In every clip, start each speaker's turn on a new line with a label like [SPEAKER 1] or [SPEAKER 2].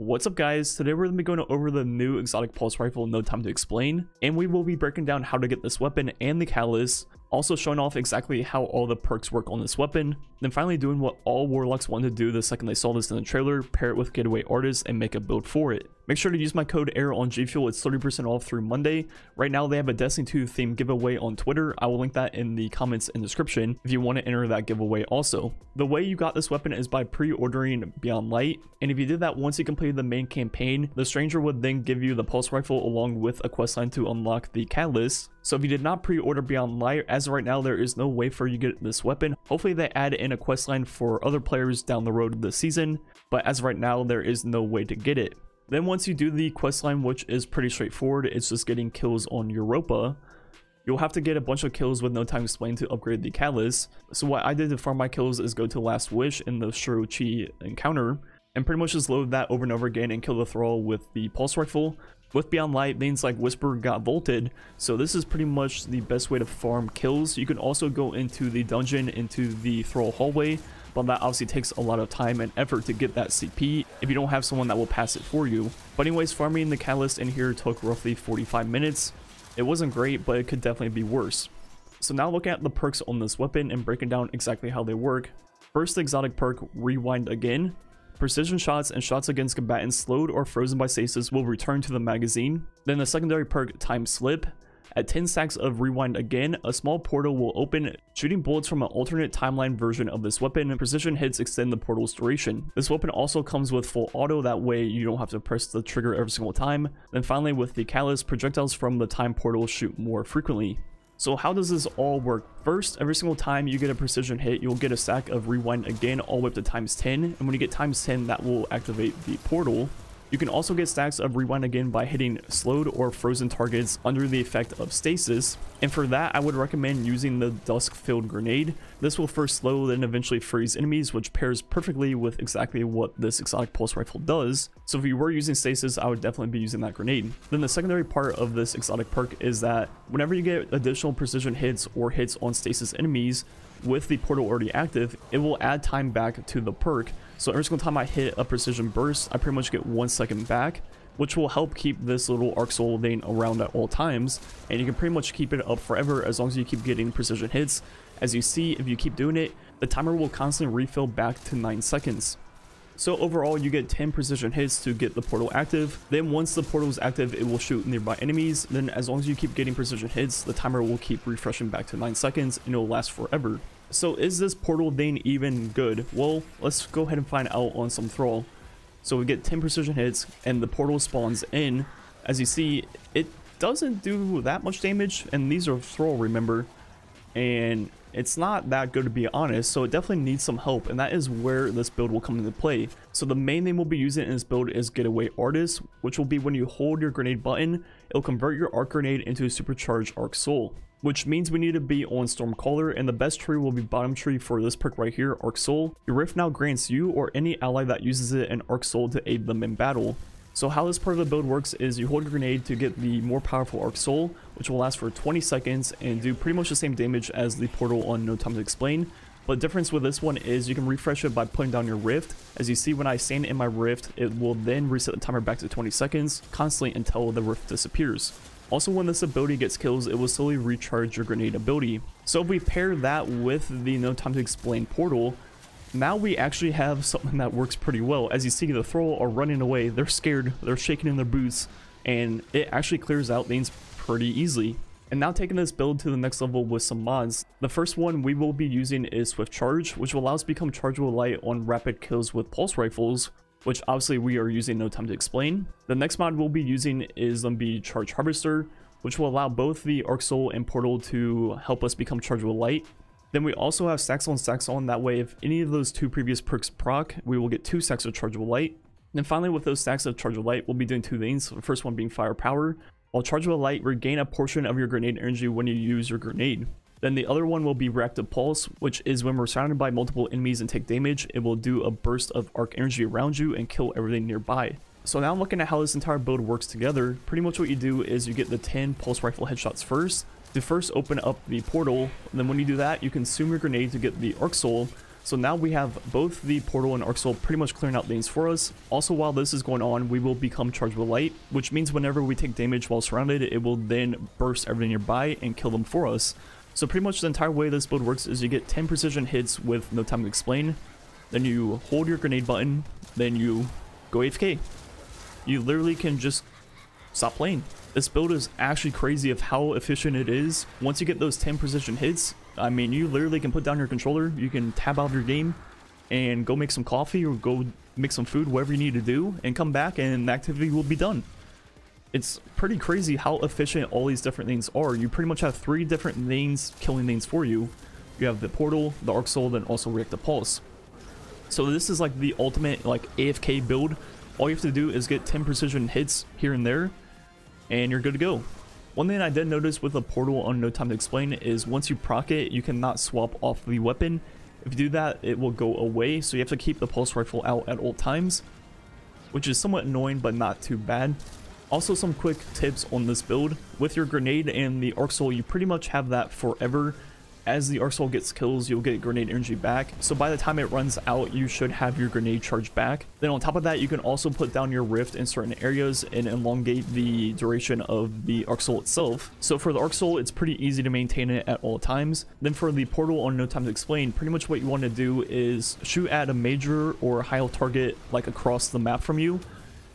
[SPEAKER 1] What's up guys, today we're going to be going over the new exotic pulse rifle No Time to Explain, and we will be breaking down how to get this weapon and the catalyst, also showing off exactly how all the perks work on this weapon, then finally doing what all warlocks wanted to do the second they saw this in the trailer, pair it with getaway artists and make a build for it. Make sure to use my code EHROAR on G Fuel, it's 30% off through Monday. Right now they have a Destiny 2 theme giveaway on Twitter, I will link that in the comments and description if you want to enter that giveaway also. The way you got this weapon is by pre-ordering Beyond Light, and if you did that once you completed the main campaign, the stranger would then give you the pulse rifle along with a questline to unlock the catalyst. So if you did not pre-order Beyond Light, as of right now there is no way for you to get this weapon. Hopefully they add in a questline for other players down the road this season, but as of right now there is no way to get it. Then once you do the questline, which is pretty straightforward, it's just getting kills on Europa. You'll have to get a bunch of kills with No Time to Explain to upgrade the catalyst. So what I did to farm my kills is go to Last Wish in the Shirochi encounter and pretty much just load that over and over again and kill the thrall with the pulse rifle. With Beyond Light, things like Whisper got vaulted, so this is pretty much the best way to farm kills. You can also go into the dungeon, into the thrall hallway, but that obviously takes a lot of time and effort to get that CP if you don't have someone that will pass it for you. But anyways, farming the catalyst in here took roughly 45 minutes. It wasn't great, but it could definitely be worse. So now looking at the perks on this weapon and breaking down exactly how they work. First, the exotic perk Rewind Again. Precision shots and shots against combatants slowed or frozen by stasis will return to the magazine. Then the secondary perk Time Slip. At 10 stacks of Rewind Again, a small portal will open, shooting bullets from an alternate timeline version of this weapon. Precision hits extend the portal's duration. This weapon also comes with full auto, that way you don't have to press the trigger every single time. Then finally with the catalyst, projectiles from the time portal shoot more frequently. So how does this all work? First, every single time you get a precision hit, you'll get a stack of Rewind Again all the way up to times 10, and when you get times 10, that will activate the portal. You can also get stacks of Rewind Again by hitting slowed or frozen targets under the effect of stasis, and for that I would recommend using the Dusk Filled Grenade. This will first slow then eventually freeze enemies, which pairs perfectly with exactly what this exotic pulse rifle does. So if you were using stasis, I would definitely be using that grenade. Then the secondary part of this exotic perk is that whenever you get additional precision hits or hits on stasis enemies with the portal already active, it will add time back to the perk. So every single time I hit a precision burst, I pretty much get 1 second back, which will help keep this little arc soul vein around at all times, and you can pretty much keep it up forever as long as you keep getting precision hits. As you see, if you keep doing it, the timer will constantly refill back to 9 seconds. So overall, you get 10 precision hits to get the portal active. Then once the portal is active, it will shoot nearby enemies. Then as long as you keep getting precision hits, the timer will keep refreshing back to 9 seconds and it will last forever. So is this portal vein even good? Well, let's go ahead and find out on some thrall. So we get 10 precision hits and the portal spawns in. As you see, it doesn't do that much damage, and these are thrall, remember, and it's not that good to be honest, so it definitely needs some help, and that is where this build will come into play. So the main thing we'll be using in this build is Getaway Artist, which will be when you hold your grenade button, it'll convert your arc grenade into a supercharged arc soul, which means we need to be on Stormcaller, and the best tree will be bottom tree for this perk right here, Arc Soul. Your rift now grants you or any ally that uses it an Arc Soul to aid them in battle. So how this part of the build works is you hold your grenade to get the more powerful Arc Soul, which will last for 20 seconds and do pretty much the same damage as the portal on No Time to Explain. But the difference with this one is you can refresh it by putting down your rift. As you see, when I stand in my rift, it will then reset the timer back to 20 seconds, constantly until the rift disappears. Also, when this ability gets kills, it will slowly recharge your grenade ability. So if we pair that with the No Time to Explain portal, now we actually have something that works pretty well. As you see, the thrall are running away, they're scared, they're shaking in their boots, and it actually clears out things pretty easily. And now taking this build to the next level with some mods. The first one we will be using is Swift Charge, which will allow us to become chargeable light on rapid kills with pulse rifles, which obviously we are using No Time to Explain. The next mod we'll be using is Charge Harvester, which will allow both the Arc Soul and Portal to help us become chargeable light. Then we also have stacks on, that way if any of those two previous perks proc, we will get 2 stacks of chargeable light. And then finally with those stacks of chargeable light, we'll be doing 2 things. The first one being Firepower. While chargeable light, regain a portion of your grenade energy when you use your grenade. Then the other one will be Reactive Pulse, which is when we're surrounded by multiple enemies and take damage, it will do a burst of arc energy around you and kill everything nearby. So now I'm looking at how this entire build works together. Pretty much what you do is you get the 10 pulse rifle headshots first, to first open up the portal, and then when you do that, you consume your grenade to get the Arc Soul, So now we have both the portal and arc soul pretty much clearing out lanes for us. Also, while this is going on, we will become charged with light, which means whenever we take damage while surrounded, it will then burst everything nearby and kill them for us. So pretty much the entire way this build works is you get 10 precision hits with no time to explain, then you hold your grenade button, then you go AFK. You literally can just stop playing. This build is actually crazy of how efficient it is. Once you get those 10 precision hits, I mean, you literally can put down your controller, you can tab out of your game, and go make some coffee or go make some food, whatever you need to do, and come back and the activity will be done. It's pretty crazy how efficient all these different things are. You pretty much have 3 different lanes killing lanes for you. You have the portal, the arc soul, then also reactive pulse. So this is like the ultimate like AFK build. All you have to do is get 10 precision hits here and there, and you're good to go. One thing I did notice with the portal on no time to explain is once you proc it, you cannot swap off the weapon. If you do that, it will go away, so you have to keep the pulse rifle out at all times, which is somewhat annoying but not too bad. Also, some quick tips on this build. With your grenade and the arc soul, you pretty much have that forever. As the arc soul gets kills, you'll get grenade energy back, so by the time it runs out, you should have your grenade charged back. Then on top of that, you can also put down your rift in certain areas and elongate the duration of the arc soul itself. So for the arc soul, it's pretty easy to maintain it at all times. Then for the portal on no time to explain, pretty much what you want to do is shoot at a major or high target like across the map from you,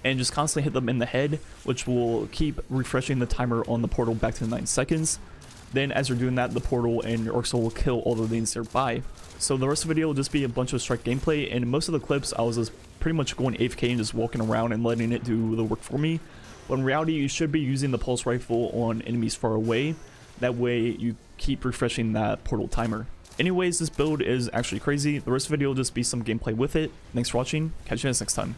[SPEAKER 1] and just constantly hit them in the head, which will keep refreshing the timer on the portal back to 9 seconds. Then as you're doing that, the portal and your arc soul will kill all the lanes nearby. So the rest of the video will just be a bunch of strike gameplay, and in most of the clips I was just pretty much going AFK and just walking around and letting it do the work for me. But in reality, you should be using the pulse rifle on enemies far away. That way you keep refreshing that portal timer. Anyways, this build is actually crazy. The rest of the video will just be some gameplay with it. Thanks for watching. Catch you guys next time.